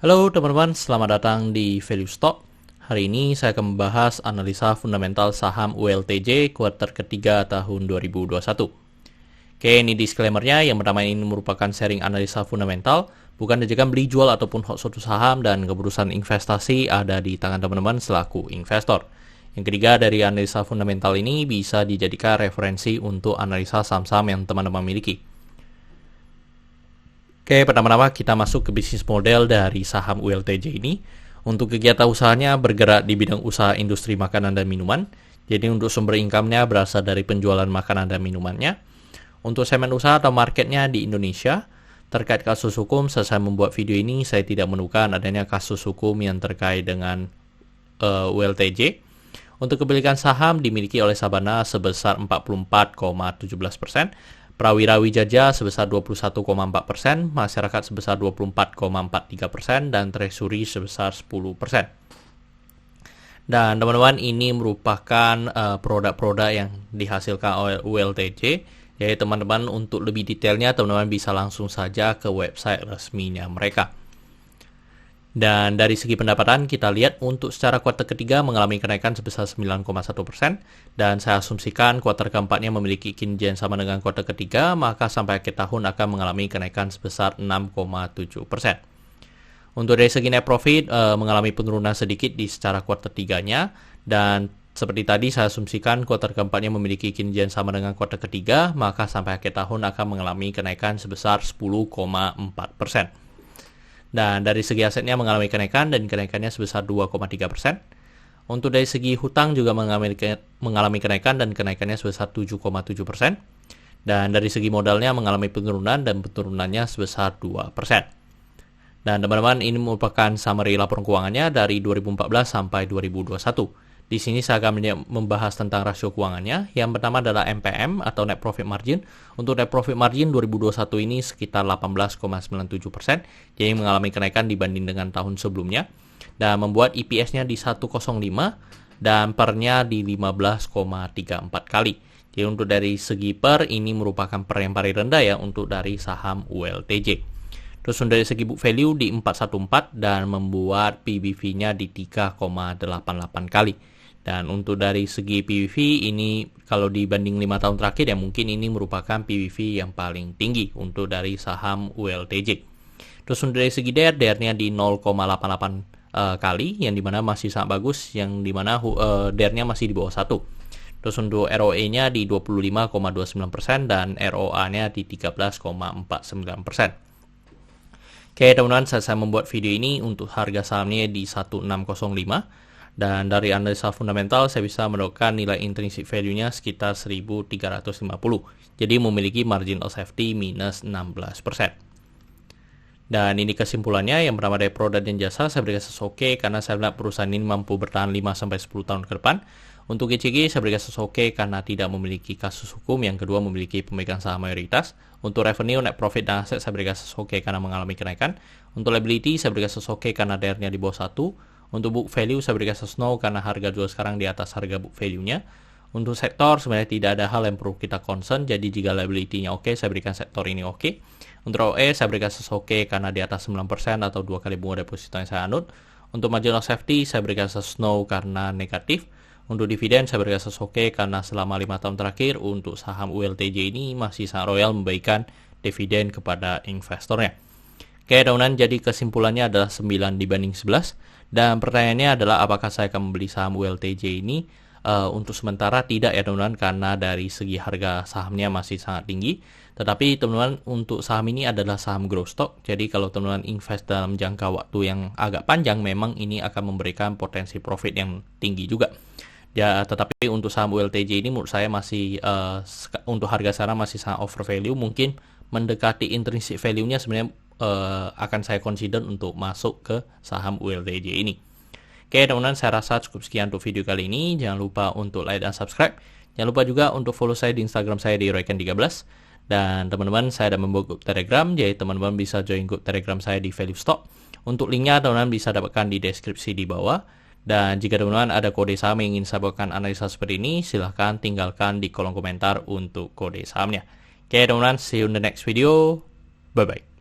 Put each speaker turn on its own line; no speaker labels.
Halo teman-teman, selamat datang di Value Stock. Hari ini saya akan membahas analisa fundamental saham ULTJ kuartal ketiga tahun 2021. Oke, ini disclaimer-nya. Yang pertama, ini merupakan sharing analisa fundamental, bukan ajakan beli jual ataupun hot suatu saham, dan keputusan investasi ada di tangan teman-teman selaku investor. Yang ketiga, dari analisa fundamental ini bisa dijadikan referensi untuk analisa saham-saham yang teman-teman miliki. Oke, pertama-tama kita masuk ke bisnis model dari saham ULTJ ini. Untuk kegiatan usahanya bergerak di bidang usaha industri makanan dan minuman. Jadi untuk sumber income-nya berasal dari penjualan makanan dan minumannya. Untuk segmen usaha atau marketnya di Indonesia, terkait kasus hukum, selesai membuat video ini saya tidak menemukan adanya kasus hukum yang terkait dengan ULTJ. Untuk kepemilikan saham dimiliki oleh Sabana sebesar 44,17%. Prawira Wijaya sebesar 21,4%, masyarakat sebesar 24,43%, dan treasury sebesar 10%. Dan teman-teman, ini merupakan produk-produk yang dihasilkan oleh ULTJ. Jadi teman-teman, untuk lebih detailnya teman-teman bisa langsung saja ke website resminya mereka. Dan dari segi pendapatan kita lihat untuk secara kuartal ketiga mengalami kenaikan sebesar 9,1%, dan saya asumsikan kuartal keempatnya memiliki kinerja yang sama dengan kuartal ketiga, maka sampai akhir tahun akan mengalami kenaikan sebesar 6,7%. Untuk dari segi net profit mengalami penurunan sedikit di secara kuartal tiganya, dan seperti tadi saya asumsikan kuartal keempatnya memiliki kinerja yang sama dengan kuartal ketiga, maka sampai akhir tahun akan mengalami kenaikan sebesar 10,4%. Dan dari segi asetnya mengalami kenaikan, dan kenaikannya sebesar 2,3%. Untuk dari segi hutang juga mengalami kenaikan, dan kenaikannya sebesar 7,7%. Dan dari segi modalnya mengalami penurunan, dan penurunannya sebesar 2%. Dan teman-teman, ini merupakan summary laporan keuangannya dari 2014 sampai 2021. Di sini saya akan membahas tentang rasio keuangannya. Yang pertama adalah NPM atau Net Profit Margin. Untuk Net Profit Margin 2021 ini sekitar 18,97%, jadi mengalami kenaikan dibanding dengan tahun sebelumnya, dan membuat EPS-nya di 105 dan per-nya di 15,34 kali. Jadi untuk dari segi per, ini merupakan per yang paling rendah ya untuk dari saham ULTJ. Terus untuk dari segi book value di 414 dan membuat PBV-nya di 3,88 kali. Dan untuk dari segi PBV ini kalau dibanding 5 tahun terakhir ya mungkin ini merupakan PBV yang paling tinggi untuk dari saham ULTJ. Terus untuk dari segi DER-nya di 0,88 kali, yang dimana masih sangat bagus, yang dimana DER-nya masih di bawah 1. Terus untuk ROE-nya di 25,29% dan ROA-nya di 13,49%. Oke teman-teman, saya membuat video ini untuk harga sahamnya di 1605. Dan dari analisa fundamental saya bisa menemukan nilai intrinsic value-nya sekitar 1350. Jadi memiliki margin of safety minus 16%. Dan ini kesimpulannya. Yang pertama dari produk dan jasa saya berikan oke karena saya melihat perusahaan ini mampu bertahan 5-10 tahun ke depan. Untuk GCG saya berikan oke karena tidak memiliki kasus hukum. Yang kedua memiliki pemegang saham mayoritas. Untuk revenue, net profit, dan aset saya berikan oke karena mengalami kenaikan. Untuk liability saya berikan oke karena DER-nya di bawah 1. Untuk book value saya berikan no karena harga jual sekarang di atas harga book value-nya. Untuk sektor sebenarnya tidak ada hal yang perlu kita concern, jadi jika liability-nya oke, saya berikan sektor ini oke. Untuk ROE saya berikan oke karena di atas 9% atau 2 kali bunga deposito yang saya anut. Untuk margin of safety saya berikan no karena negatif. Untuk dividen saya berikan oke karena selama 5 tahun terakhir untuk saham ULTJ ini masih sangat royal memberikan dividen kepada investornya. Oke teman-teman, jadi kesimpulannya adalah 9 dibanding 11. Dan pertanyaannya adalah apakah saya akan membeli saham ULTJ ini? Untuk sementara tidak ya teman-teman, karena dari segi harga sahamnya masih sangat tinggi. Tetapi teman-teman, untuk saham ini adalah saham growth stock. Jadi kalau teman-teman invest dalam jangka waktu yang agak panjang, memang ini akan memberikan potensi profit yang tinggi juga. Ya, tetapi untuk saham ULTJ ini menurut saya masih untuk harga sekarang masih sangat over value. Mungkin mendekati intrinsic value-nya sebenarnya akan saya consider untuk masuk ke saham ULTJ ini. Oke teman-teman, saya rasa cukup sekian untuk video kali ini. Jangan lupa untuk like dan subscribe. Jangan lupa juga untuk follow saya di Instagram saya di Royken13. Dan teman-teman, saya ada membuat grup Telegram, jadi teman-teman bisa join grup Telegram saya di Value Stock. Untuk linknya teman-teman bisa dapatkan di deskripsi di bawah. Dan jika teman-teman ada kode saham yang ingin saya bawakan analisa seperti ini, silahkan tinggalkan di kolom komentar untuk kode sahamnya. Oke teman-teman, see you in the next video. Bye-bye.